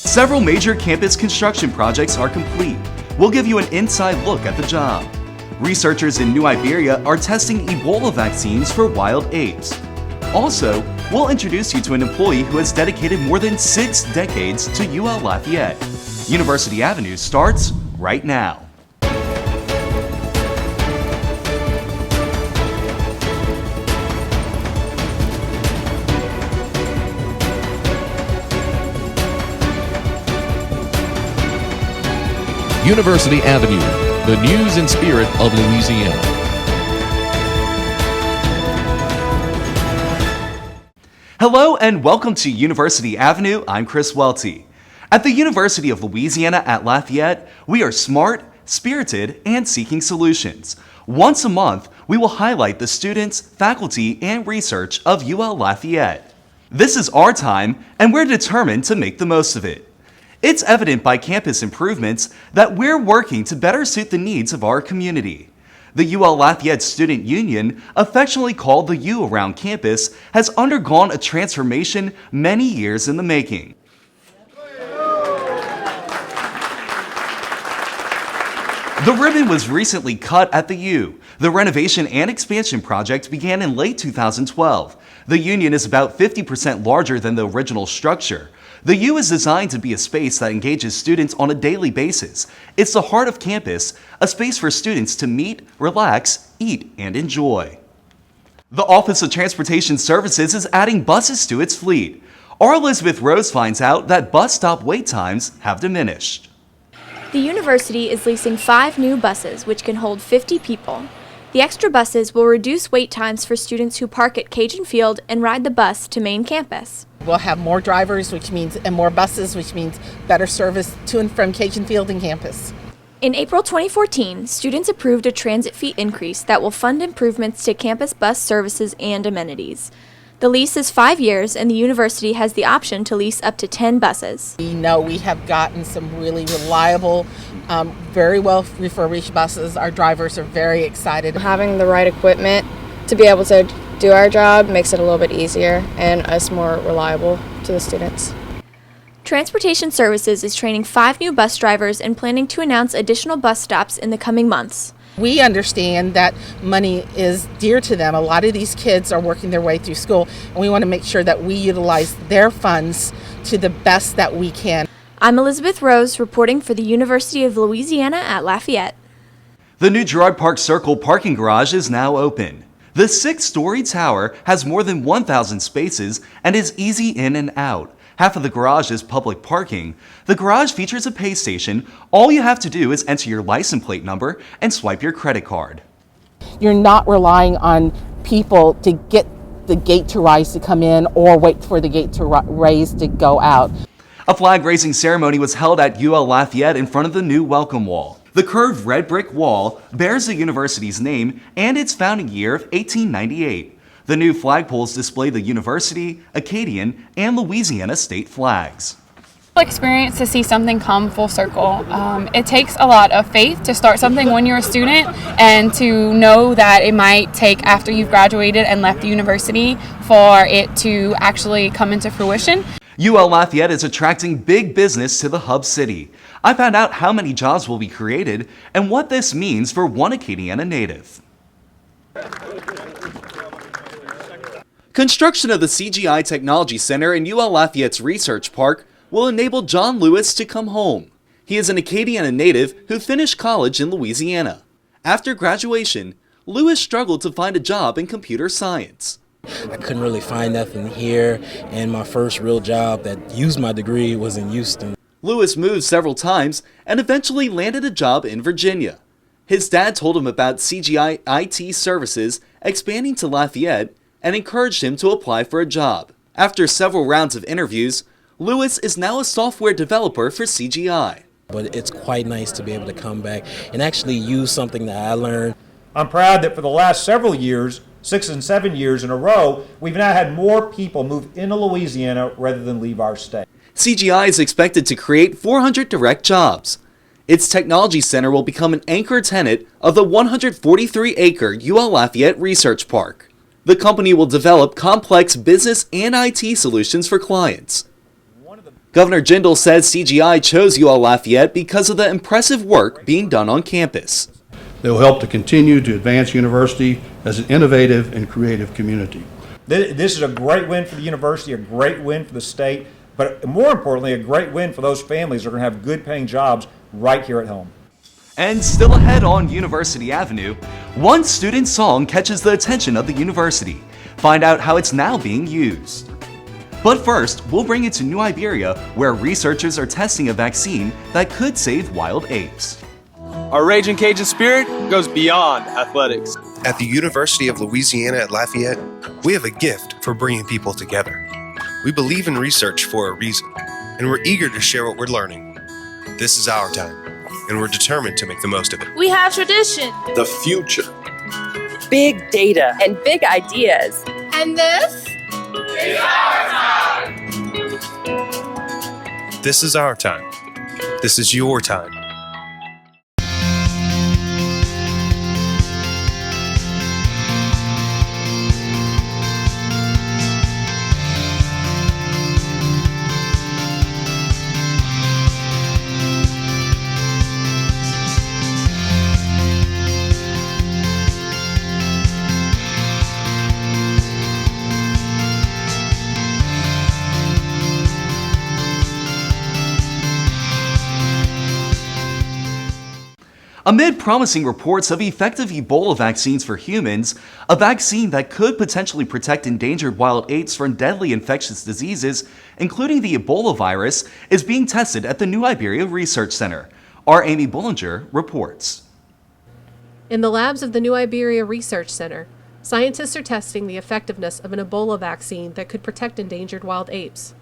Several major campus construction projects are complete. We'll give you an inside look at the job. Researchers in New Iberia are testing Ebola vaccines for wild apes. Also, we'll introduce you to an employee who has dedicated more than 6 decades to UL Lafayette. University Avenue starts right now. University Avenue, the news and spirit of Louisiana. Hello and welcome to University Avenue. I'm Chris Welty. At the University of Louisiana at Lafayette, we are smart, spirited, and seeking solutions. Once a month, we will highlight the students, faculty, and research of UL Lafayette. This is our time, and we're determined to make the most of it. It's evident by campus improvements that we're working to better suit the needs of our community. The UL Lafayette Student Union, affectionately called the U around campus, has undergone a transformation many years in the making. The ribbon was recently cut at the U. The renovation and expansion project began in late 2012. The union is about 50% larger than the original structure. The U is designed to be a space that engages students on a daily basis. It's the heart of campus, a space for students to meet, relax, eat, and enjoy. The Office of Transportation Services is adding buses to its fleet. Our Elizabeth Rose finds out that bus stop wait times have diminished. The university is leasing 5 new buses, which can hold 50 people. The extra buses will reduce wait times for students who park at Cajun Field and ride the bus to main campus. We'll have more drivers, and more buses, which means better service to and from Cajun Field and campus. In April 2014, students approved a transit fee increase that will fund improvements to campus bus services and amenities. The lease is 5 years, and the university has the option to lease up to 10 buses. We know we have gotten some really reliable, very well refurbished buses. Our drivers are very excited. Having the right equipment to be able to do our job makes it a little bit easier and us more reliable to the students. Transportation Services is training 5 new bus drivers and planning to announce additional bus stops in the coming months. We understand that money is dear to them. A lot of these kids are working their way through school, and we want to make sure that we utilize their funds to the best that we can. I'm Elizabeth Rose, reporting for the University of Louisiana at Lafayette. The new Girard Park Circle parking garage is now open. The 6-story tower has more than 1,000 spaces and is easy in and out. Half of the garage is public parking. The garage features a pay station. All you have to do is enter your license plate number and swipe your credit card. You're not relying on people to get the gate to rise to come in or wait for the gate to raise to go out. A flag raising ceremony was held at UL Lafayette in front of the new welcome wall. The curved red brick wall bears the university's name and its founding year of 1898. The new flagpoles display the university, Acadian, and Louisiana state flags. Experience to see something come full circle. It takes a lot of faith to start something when you're a student, and to know that it might take after you've graduated and left the university for it to actually come into fruition. UL Lafayette is attracting big business to the hub city. I found out how many jobs will be created and what this means for one Acadiana native. Construction of the CGI Technology Center in UL Lafayette's Research Park will enable John Lewis to come home. He is an Acadiana native who finished college in Louisiana. After graduation, Lewis struggled to find a job in computer science. I couldn't really find nothing here, and my first real job that used my degree was in Houston. Lewis moved several times and eventually landed a job in Virginia. His dad told him about CGI IT services expanding to Lafayette and encouraged him to apply for a job. After several rounds of interviews, Lewis is now a software developer for CGI. But it's quite nice to be able to come back and actually use something that I learned. I'm proud that for the last several years, 6 and 7 years in a row, we've now had more people move into Louisiana rather than leave our state. CGI is expected to create 400 direct jobs. Its technology center will become an anchor tenant of the 143-acre UL Lafayette Research Park. The company will develop complex business and IT solutions for clients. Governor Jindal says CGI chose UL Lafayette because of the impressive work being done on campus. They will help to continue to advance university as an innovative and creative community. This is a great win for the university, a great win for the state, but more importantly, a great win for those families that are going to have good paying jobs right here at home. And still ahead on University Avenue, one student's song catches the attention of the university. Find out how it's now being used. But first, we'll bring it to New Iberia, where researchers are testing a vaccine that could save wild apes. Our Ragin' Cajun spirit goes beyond athletics. At the University of Louisiana at Lafayette, we have a gift for bringing people together. We believe in research for a reason, and we're eager to share what we're learning. This is our time, and we're determined to make the most of it. We have tradition, The future. Big data, and big ideas. and this is our time. This is our time. This is your time. Amid promising reports of effective Ebola vaccines for humans, a vaccine that could potentially protect endangered wild apes from deadly infectious diseases, including the Ebola virus, is being tested at the New Iberia Research Center. Our Amy Bullinger reports. In the labs of the New Iberia Research Center, scientists are testing the effectiveness of an Ebola vaccine that could protect endangered wild apes.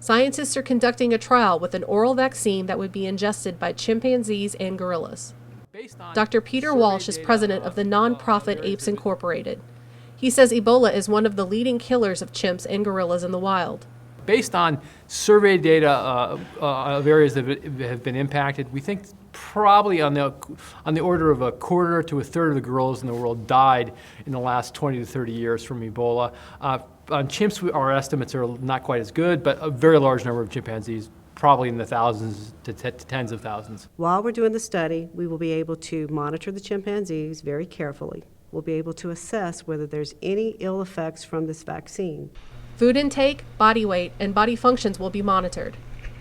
Scientists are conducting a trial with an oral vaccine that would be ingested by chimpanzees and gorillas. Dr. Peter Walsh is president of the nonprofit Apes Incorporated. He says Ebola is one of the leading killers of chimps and gorillas in the wild. Based on survey data of areas that have been impacted, we think probably on the order of a quarter to a third of the gorillas in the world died in the last 20 to 30 years from Ebola. On chimps, our estimates are not quite as good, but a very large number of chimpanzees, probably in the thousands to tens of thousands. While we're doing the study, we will be able to monitor the chimpanzees very carefully. We'll be able to assess whether there's any ill effects from this vaccine. Food intake, body weight, and body functions will be monitored.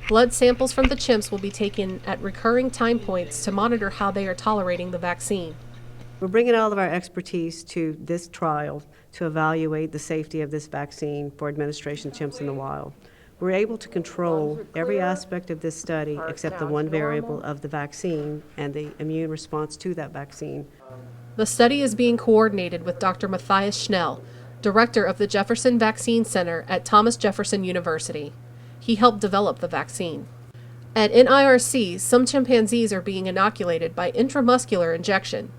Blood samples from the chimps will be taken at recurring time points to monitor how they are tolerating the vaccine. We're bringing all of our expertise to this trial to evaluate the safety of this vaccine for administration to chimps in the wild. We're able to control every aspect of this study except the one variable of the vaccine and the immune response to that vaccine. The study is being coordinated with Dr. Matthias Schnell, director of the Jefferson Vaccine Center at Thomas Jefferson University. He helped develop the vaccine. At NIRC, some chimpanzees are being inoculated by intramuscular injection.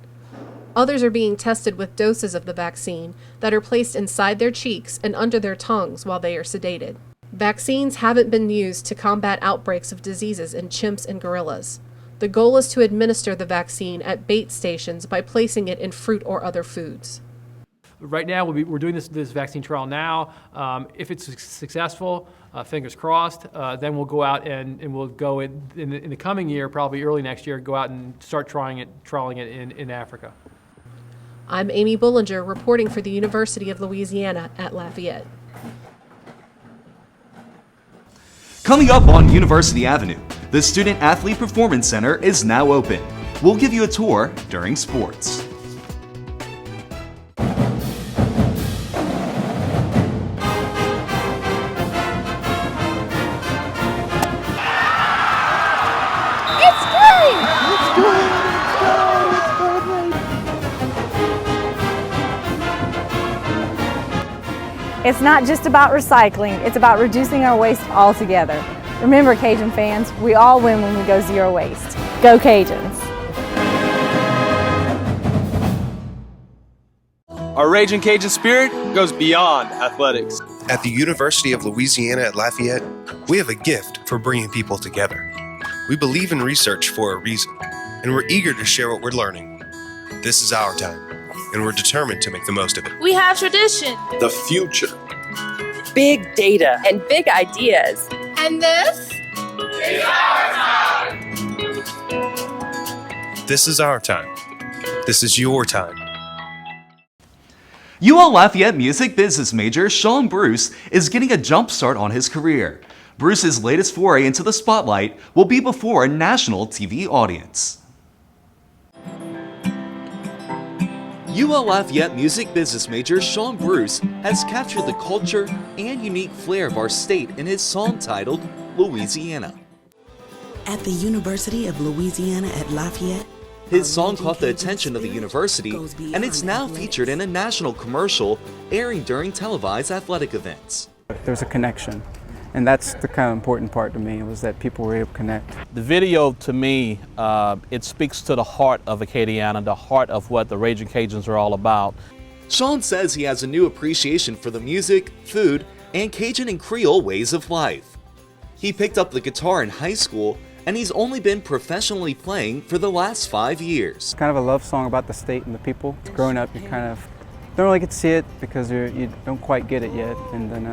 Others are being tested with doses of the vaccine that are placed inside their cheeks and under their tongues while they are sedated. Vaccines haven't been used to combat outbreaks of diseases in chimps and gorillas. The goal is to administer the vaccine at bait stations by placing it in fruit or other foods. Right now, we're doing this vaccine trial now. If it's successful, fingers crossed, then we'll go out and we'll go in the coming year, probably early next year, go out and start trialing it in Africa. I'm Amy Bullinger reporting for the University of Louisiana at Lafayette. Coming up on University Avenue, the Student Athlete Performance Center is now open. We'll give you a tour during sports. It's not just about recycling, it's about reducing our waste altogether. Remember, Cajun fans, we all win when we go zero waste. Go Cajuns! Our Ragin' Cajun spirit goes beyond athletics. At the University of Louisiana at Lafayette, we have a gift for bringing people together. We believe in research for a reason, and we're eager to share what we're learning. This is our time, and we're determined to make the most of it. we have tradition, The future. Big data, and big ideas. And this? This is our time. This is your time. UL Lafayette music business major Sean Bruce is getting a jump start on his career. Bruce's latest foray into the spotlight will be before a national TV audience. UL Lafayette music business major Sean Bruce has captured the culture and unique flair of our state in his song titled Louisiana. At the University of Louisiana at Lafayette, his song caught the attention of the university, and it's now featured in a national commercial airing during televised athletic events. There's a connection, and that's the kind of important part to me, was that people were able to connect. The video, to me, it speaks to the heart of Acadiana, the heart of what the Ragin' Cajuns are all about. Sean says he has a new appreciation for the music, food, and Cajun and Creole ways of life. He picked up the guitar in high school, and he's only been professionally playing for the last 5 years. It's kind of a love song about the state and the people. Growing up, you kind of don't really get to see it because you don't quite get it yet, and then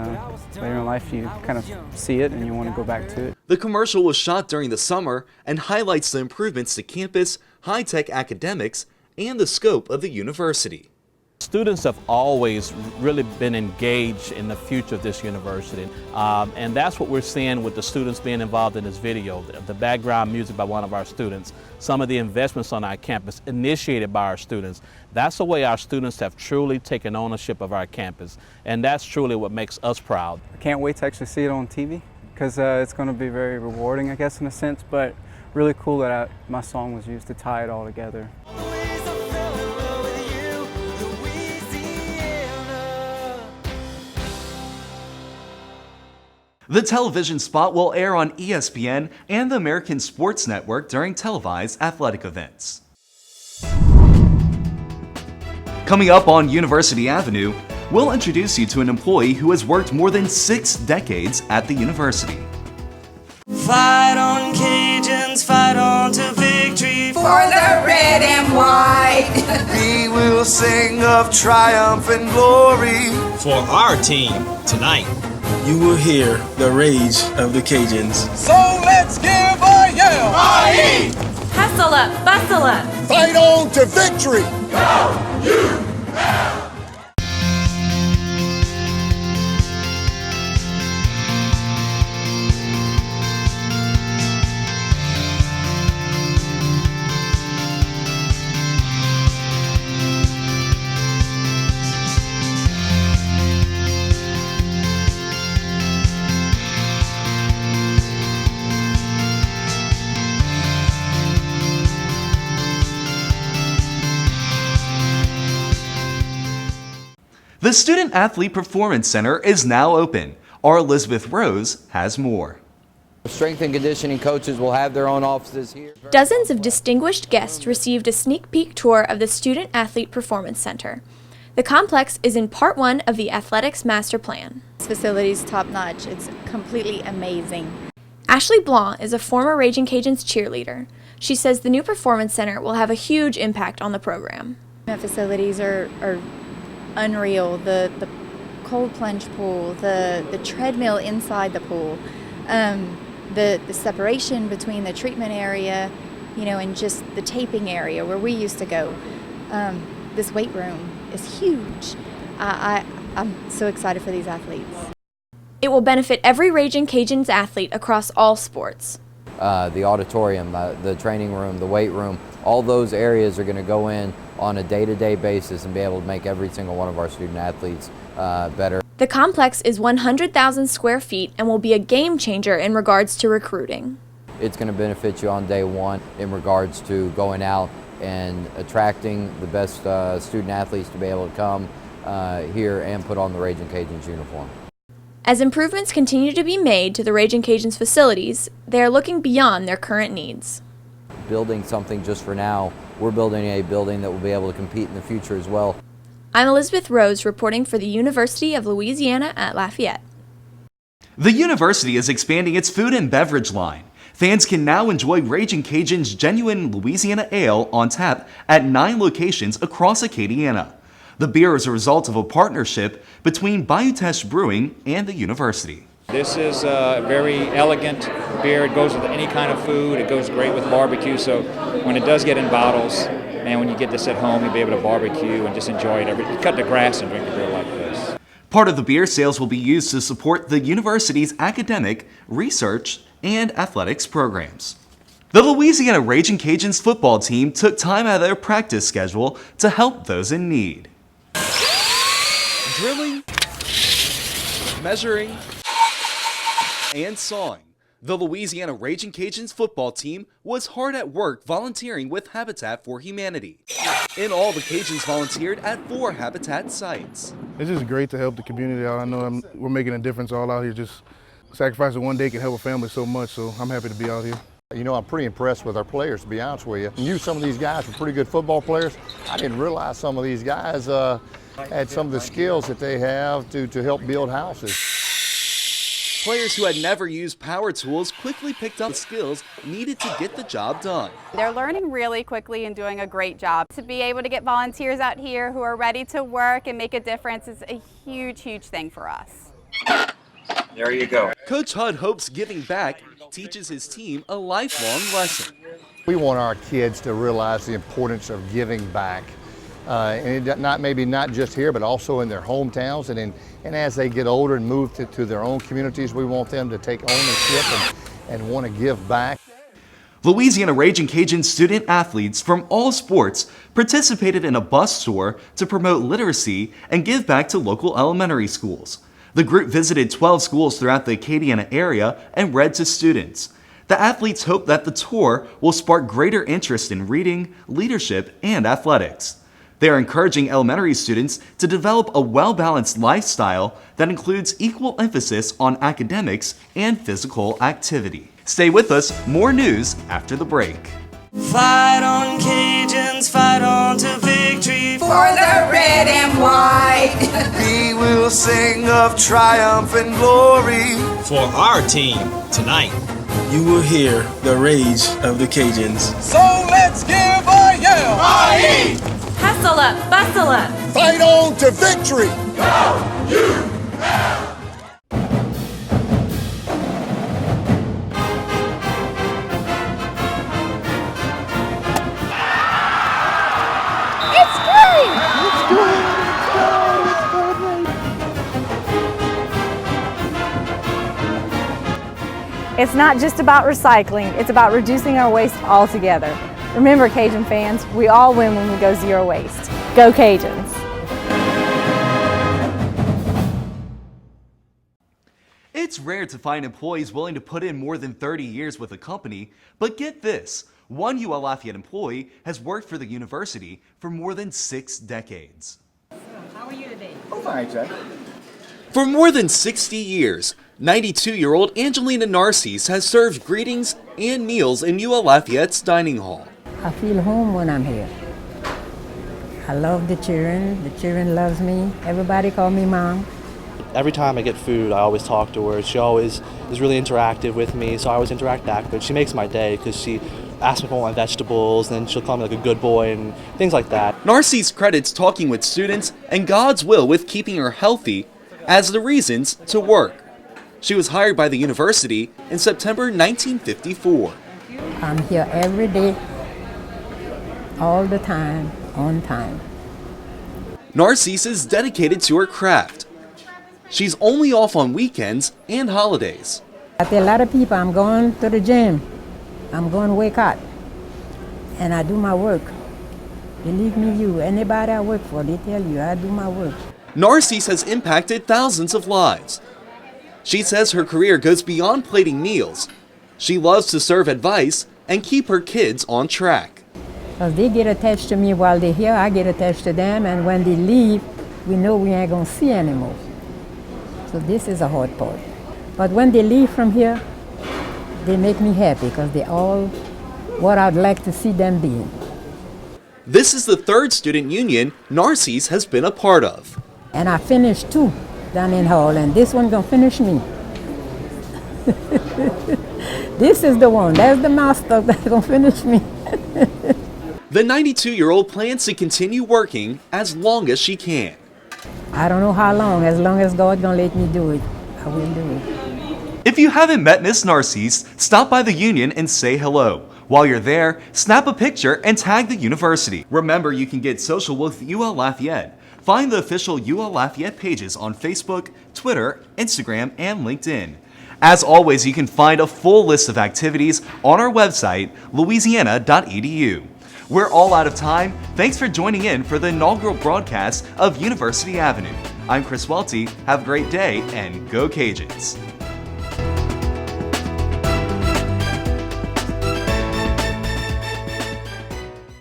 later in life you kind of see it and you want to go back to it. The commercial was shot during the summer and highlights the improvements to campus, high-tech academics, and the scope of the university. Students have always really been engaged in the future of this university, and that's what we're seeing with the students being involved in this video. The background music by one of our students, some of the investments on our campus initiated by our students. That's the way our students have truly taken ownership of our campus, and that's truly what makes us proud. I can't wait to actually see it on TV, because it's going to be very rewarding, I guess, in a sense, but really cool that my song was used to tie it all together. The television spot will air on ESPN and the American Sports Network during televised athletic events. Coming up on University Avenue, we'll introduce you to an employee who has worked more than 6 decades at the university. Fight on, Cajuns, fight on to victory For the red and white. We will sing of triumph and glory For our team tonight. You will hear the rage of the Cajuns. So let's give a yell! Aye! Hustle up, bustle up. Fight on to victory! Go, UL! The Student Athlete Performance Center is now open. Our Elizabeth Rose has more. Strength and conditioning coaches will have their own offices here. Dozens of distinguished guests received a sneak peek tour of the Student Athlete Performance Center. The complex is in Part 1 of the Athletics Master Plan. This facility is top-notch. It's completely amazing. Ashley Blanc is a former Ragin' Cajuns cheerleader. She says the new Performance Center will have a huge impact on the program. The facilities are unreal. The cold plunge pool, the treadmill inside the pool, the separation between the treatment area, and just the taping area where we used to go. This weight room is huge. I'm so excited for these athletes. It will benefit every Ragin' Cajuns athlete across all sports. The auditorium, the training room, the weight room, all those areas are going to go in on a day-to-day basis and be able to make every single one of our student athletes better. The complex is 100,000 square feet and will be a game changer in regards to recruiting. It's going to benefit you on day one in regards to going out and attracting the best student athletes to be able to come here and put on the Ragin' Cajuns uniform. As improvements continue to be made to the Ragin' Cajuns facilities, they are looking beyond their current needs. Building something just for now, we're building a building that will be able to compete in the future as well. I'm Elizabeth Rose reporting for the University of Louisiana at Lafayette. The university is expanding its food and beverage line. Fans can now enjoy Ragin' Cajuns Genuine Louisiana Ale on tap at 9 locations across Acadiana. The beer is a result of a partnership between Bayou Teche Brewing and the university. This is a very elegant beer. It goes with any kind of food. It goes great with barbecue. So when it does get in bottles, and when you get this at home, you'll be able to barbecue and just enjoy it. Cut the grass and drink a beer like this. Part of the beer sales will be used to support the university's academic, research, and athletics programs. The Louisiana Ragin Cajuns football team took time out of their practice schedule to help those in need. Drilling, measuring, and sawing. The Louisiana Ragin Cajuns football team was hard at work volunteering with Habitat for Humanity. In all, the Cajuns volunteered at 4 Habitat sites. It's just great to help the community out. I know we're making a difference all out here. Just sacrificing one day can help a family so much, so I'm happy to be out here. You know, I'm pretty impressed with our players, to be honest with you. I knew some of these guys were pretty good football players. I didn't realize some of these guys had some of the skills that they have to help build houses. Players who had never used power tools quickly picked up the skills needed to get the job done. They're learning really quickly and doing a great job. To be able to get volunteers out here who are ready to work and make a difference is a huge, huge thing for us. There you go. Coach Hud hopes giving back teaches his team a lifelong lesson. We want our kids to realize the importance of giving back. Maybe not just here, but also in their hometowns. And as they get older and move to their own communities, we want them to take ownership and want to give back. Louisiana Ragin Cajun student athletes from all sports participated in a bus tour to promote literacy and give back to local elementary schools. The group visited 12 schools throughout the Acadiana area and read to students. The athletes hope that the tour will spark greater interest in reading, leadership, and athletics. They are encouraging elementary students to develop a well-balanced lifestyle that includes equal emphasis on academics and physical activity. Stay with us, more news after the break. Fight on, Cajuns, fight on to victory for the red and white. We will sing of triumph and glory For our team tonight. You will hear the rage of the Cajuns. So let's give a yell. Aye! Hustle up, bustle up. Fight on to victory. Go, you! It's not just about recycling, it's about reducing our waste altogether. Remember, Cajun fans, we all win when we go zero waste. Go Cajuns! It's rare to find employees willing to put in more than 30 years with a company, but get this, one UL Lafayette employee has worked for the university for more than 6 decades. How are you today? Oh, fine, Jack. For more than 60 years, 92-year-old Angelina Narcisse has served greetings and meals in UL Lafayette's dining hall. I feel home when I'm here. I love the children loves me. Everybody call me Mom. Every time I get food, I always talk to her. She always is really interactive with me, so I always interact back. But she makes my day because she asks me for my vegetables, and then she'll call me like a good boy and things like that. Narcisse credits talking with students and God's will with keeping her healthy as the reasons to work. She was hired by the university in September 1954. I'm here every day, all the time, on time. Narcisse is dedicated to her craft. She's only off on weekends and holidays. I tell a lot of people I'm going to the gym. I'm going to wake up. And I do my work. Believe me, anybody I work for, they tell you I do my work. Narcisse has impacted thousands of lives. She says her career goes beyond plating meals. She loves to serve advice and keep her kids on track. Because they get attached to me while they're here, I get attached to them, and when they leave, we know we ain't going to see anymore. So this is a hard part. But when they leave from here, they make me happy because they're all what I'd like to see them being. This is the 3rd student union Narcisse has been a part of. And I finished 2 down in Hall, and this one gonna finish me. This is the one, that's the master that's gonna finish me. The 92-year-old plans to continue working as long as she can. I don't know how long as God gonna let me do it, I will do it. If you haven't met Miss Narcisse, stop by the Union and say hello. While you're there, snap a picture and tag the university. Remember, you can get social with UL Lafayette. Find the official UL Lafayette pages on Facebook, Twitter, Instagram, and LinkedIn. As always, you can find a full list of activities on our website, louisiana.edu. We're all out of time. Thanks for joining in for the inaugural broadcast of University Avenue. I'm Chris Welty. Have a great day and go Cajuns.